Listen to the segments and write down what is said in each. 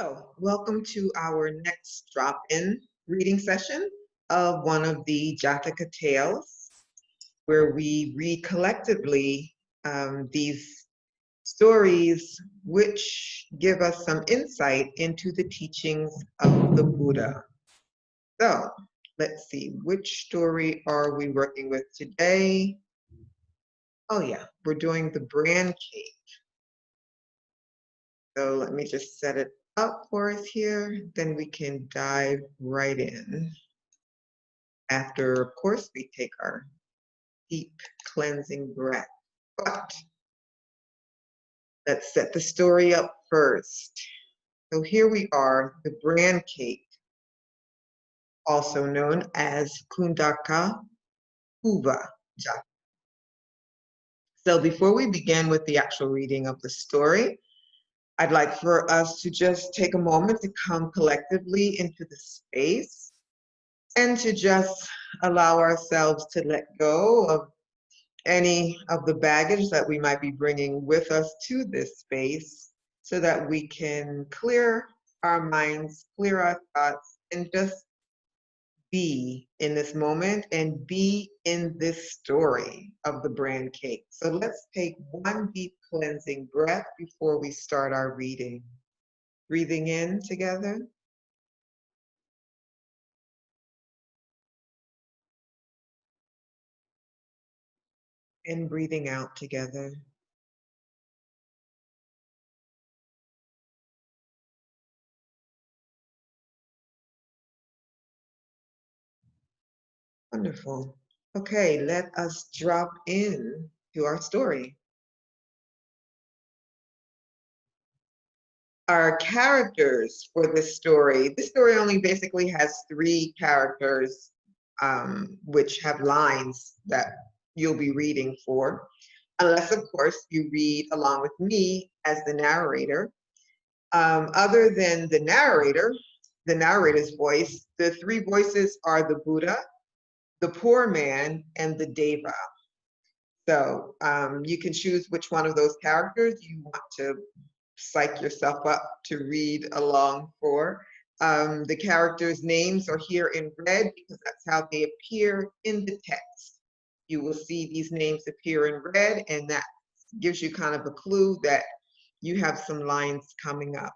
Hello, welcome to our next drop-in reading session of one of the Jataka Tales, where we read collectively these stories which give us some insight into the teachings of the Buddha. So let's see, which story are we working with today? Oh yeah, we're doing the Bran Cave. So let me just set it up for us here, then we can dive right in. After, of course, we take our deep cleansing breath. But let's set the story up first. So here we are, the Bran cake, also known as Kundakapuva. So before we begin with the actual reading of the story, I'd like for us to just take a moment to come collectively into the space and to just allow ourselves to let go of any of the baggage that we might be bringing with us to this space so that we can clear our minds, clear our thoughts, and just be in this moment and be in this story of the Bran cake. So let's take one deep cleansing breath before we start our reading. Breathing in together. And breathing out together. Wonderful. Okay, let us drop in to our story. Our characters for this story only basically has three characters, which have lines that you'll be reading for, unless, of course, you read along with me as the narrator. Other than the narrator's voice, the three voices are the Buddha, the poor man, and the Deva. So you can choose which one of those characters you want to psych yourself up to read along for. The characters' names are here in red because that's how they appear in the text. You will see these names appear in red, and that gives you kind of a clue that you have some lines coming up.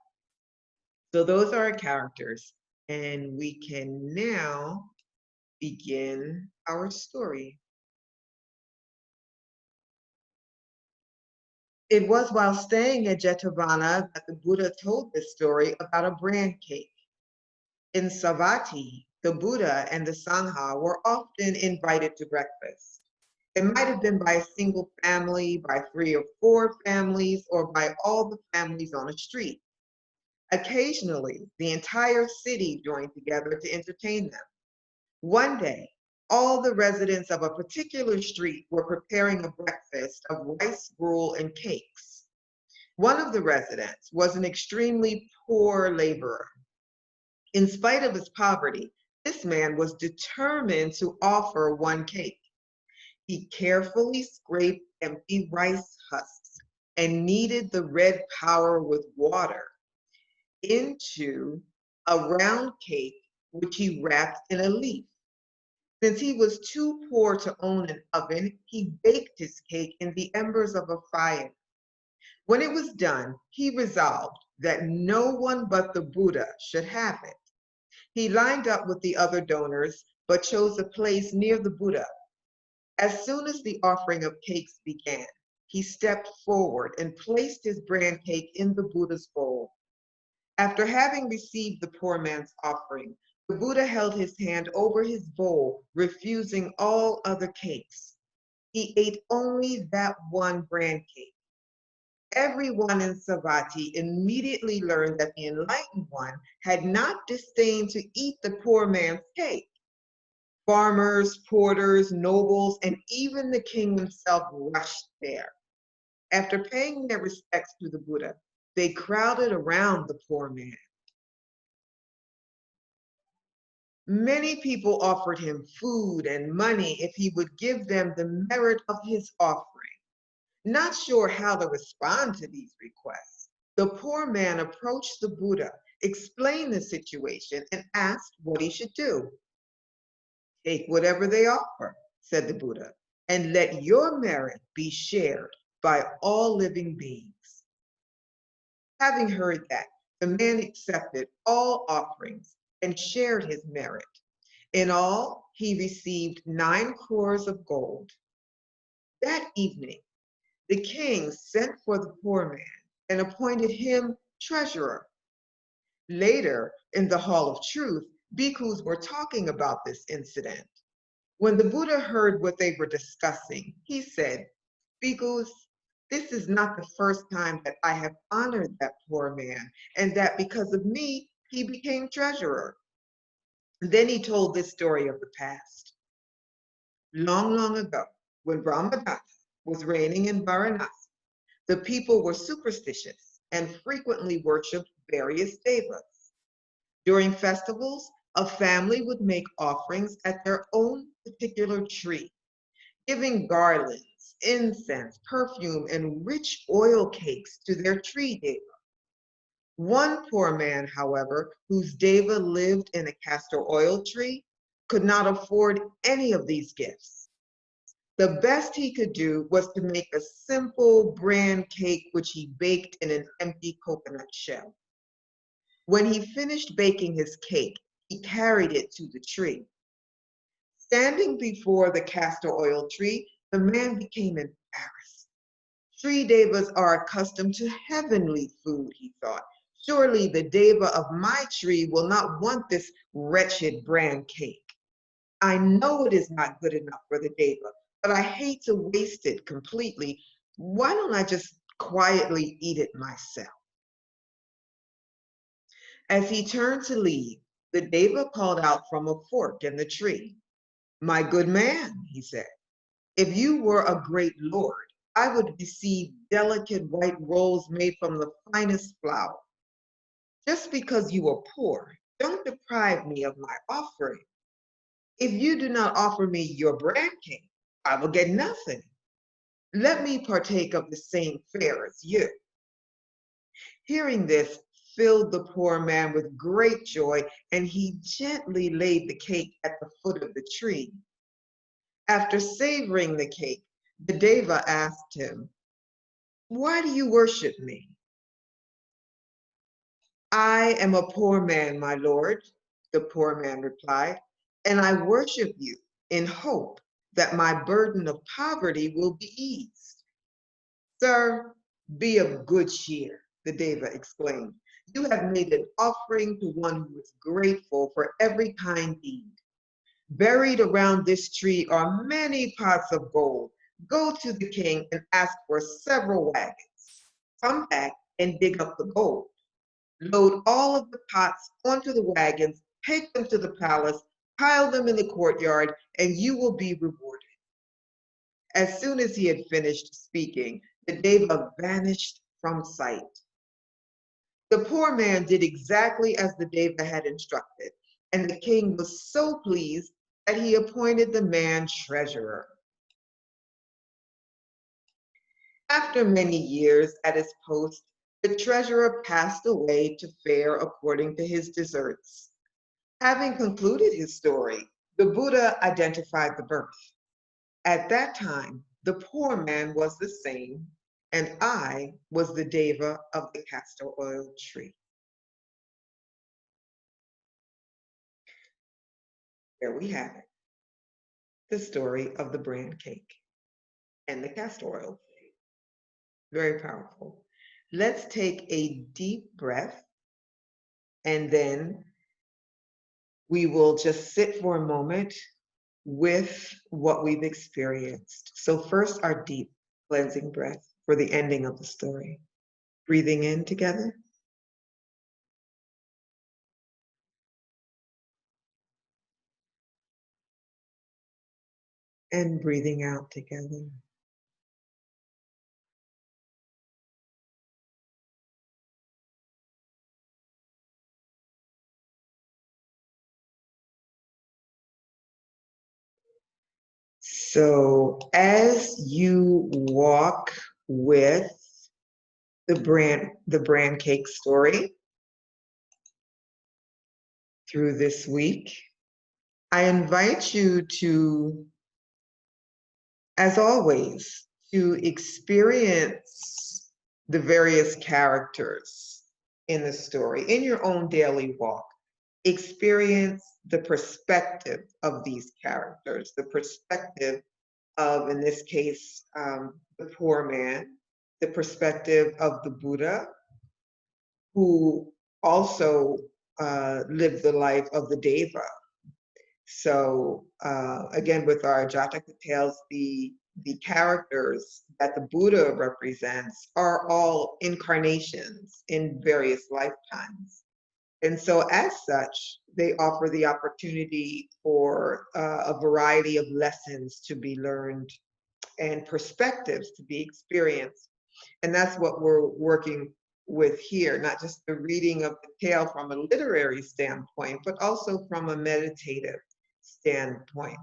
So those are our characters, and we can now begin our story. It was while staying at Jetavana that the Buddha told this story about a Bran cake. In Savatthi, the Buddha and the Sangha were often invited to breakfast. It might have been by a single family, by 3 or 4 families, or by all the families on a street. Occasionally, the entire city joined together to entertain them. One day, all the residents of a particular street were preparing a breakfast of rice, gruel, and cakes. One of the residents was an extremely poor laborer. In spite of his poverty, this man was determined to offer one cake. He carefully scraped empty rice husks and kneaded the red powder with water into a round cake, which he wrapped in a leaf. Since he was too poor to own an oven, he baked his cake in the embers of a fire. When it was done, he resolved that no one but the Buddha should have it. He lined up with the other donors, but chose a place near the Buddha. As soon as the offering of cakes began, he stepped forward and placed his Bran cake in the Buddha's bowl. After having received the poor man's offering, the Buddha held his hand over his bowl, refusing all other cakes. He ate only that one Bran cake. Everyone in Savatthi immediately learned that the enlightened one had not disdained to eat the poor man's cake. Farmers, porters, nobles, and even the king himself rushed there. After paying their respects to the Buddha, they crowded around the poor man. Many people offered him food and money if he would give them the merit of his offering. Not sure how to respond to these requests, the poor man approached the Buddha explained the situation, and asked what he should do. Take whatever they offer, said the Buddha, and let your merit be shared by all living beings. Having heard that, the man accepted all offerings and shared his merit. In all, he received 9 crores of gold. That evening, the king sent for the poor man and appointed him treasurer. Later, in the Hall of Truth, bhikkhus were talking about this incident. When the Buddha heard what they were discussing, he said, "Bhikkhus, this is not the first time that I have honored that poor man, and that because of me, he became treasurer." Then he told this story of the past. Long, long ago, when Brahmadatta was reigning in Varanasi, the people were superstitious and frequently worshipped various devas. During festivals, a family would make offerings at their own particular tree, giving garlands, incense, perfume, and rich oil cakes to their tree deva. One poor man, however, whose deva lived in a castor oil tree, could not afford any of these gifts. The best he could do was to make a simple bran cake which he baked in an empty coconut shell. When he finished baking his cake, he carried it to the tree. Standing before the castor oil tree, the man became embarrassed. Tree devas are accustomed to heavenly food, he thought. Surely the deva of my tree will not want this wretched bran cake. I know it is not good enough for the deva, but I hate to waste it completely. Why don't I just quietly eat it myself? As he turned to leave, the deva called out from a fork in the tree. "My good man," he said, "if you were a great lord, I would receive delicate white rolls made from the finest flour. Just because you are poor, don't deprive me of my offering. If you do not offer me your bran cake, I will get nothing. Let me partake of the same fare as you." Hearing this filled the poor man with great joy, and he gently laid the cake at the foot of the tree. After savoring the cake, the deva asked him, "Why do you worship me?" "I am a poor man, my lord," the poor man replied, "and I worship you in hope that my burden of poverty will be eased." "Sir, be of good cheer," the deva exclaimed. "You have made an offering to one who is grateful for every kind deed. Buried around this tree are many pots of gold. Go to the king and ask for several wagons. Come back and dig up the gold. Load all of the pots onto the wagons, take them to the palace, pile them in the courtyard, and you will be rewarded." As soon as he had finished speaking, the deva vanished from sight. The poor man did exactly as the deva had instructed, and the king was so pleased that he appointed the man treasurer. After many years at his post, the treasurer passed away to fare according to his deserts. Having concluded his story, the Buddha identified the birth. At that time, the poor man was the same, and I was the deva of the castor oil tree. There we have it, the story of the bran cake and the castor oil tree. Very powerful. Let's take a deep breath, and then we will just sit for a moment with what we've experienced. So first, our deep cleansing breath for the ending of the story. Breathing in together. And breathing out together. So as you walk with the bran cake story, through this week. I invite you to, as always, to experience the various characters in the story in your own daily walk. Experience the perspective of these characters, the perspective of, in this case, the poor man, the perspective of the Buddha, who also lived the life of the Deva. So again, with our Jataka Tales, the characters that the Buddha represents are all incarnations in various lifetimes. And so as such, they offer the opportunity for a variety of lessons to be learned and perspectives to be experienced. And that's what we're working with here, not just the reading of the tale from a literary standpoint, but also from a meditative standpoint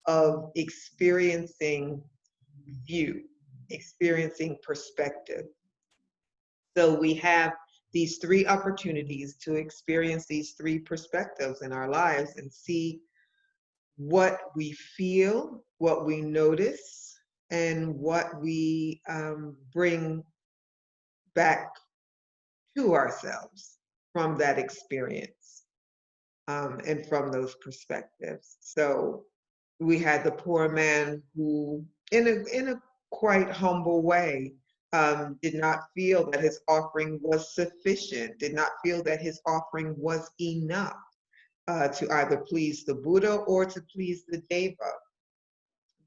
of experiencing view, experiencing perspective. So we have these three opportunities to experience these three perspectives in our lives and see what we feel, what we notice, and what we bring back to ourselves from that experience and from those perspectives. So we had the poor man who, in a quite humble way, did not feel that his offering was sufficient, did not feel that his offering was enough to either please the Buddha or to please the Deva.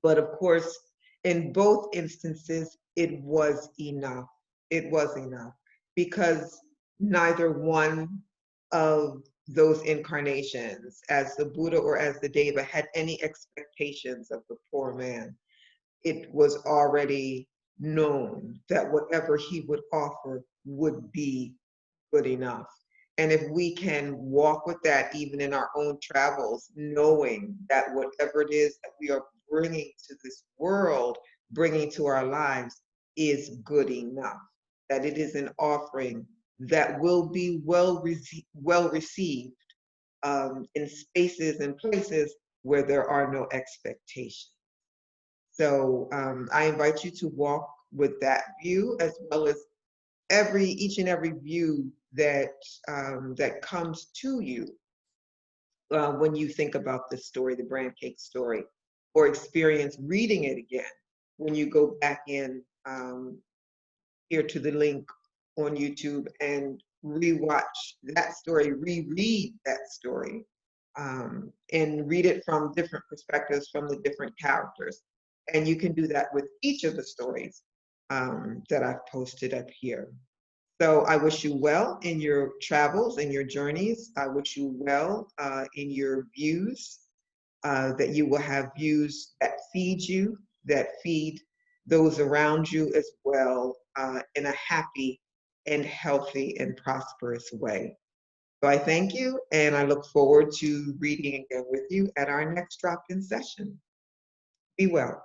But of course, in both instances, it was enough. It was enough because neither one of those incarnations, as the Buddha or as the Deva, had any expectations of the poor man. It was already known that whatever he would offer would be good enough. And if we can walk with that even in our own travels, knowing that whatever it is that we are bringing to this world, bringing to our lives, is good enough, that it is an offering that will be well received in spaces and places where there are no expectations. So I invite you to walk with that view, as well as each and every view that that comes to you when you think about this story, the Bran Cake story, or experience reading it again when you go back in here to the link on YouTube and rewatch that story, reread that story, and read it from different perspectives from the different characters. And you can do that with each of the stories that I've posted up here. So I wish you well in your travels and your journeys. I wish you well in your views, that you will have views that feed you, that feed those around you as well, in a happy and healthy and prosperous way. So I thank you, and I look forward to reading again with you at our next drop-in session. Be well.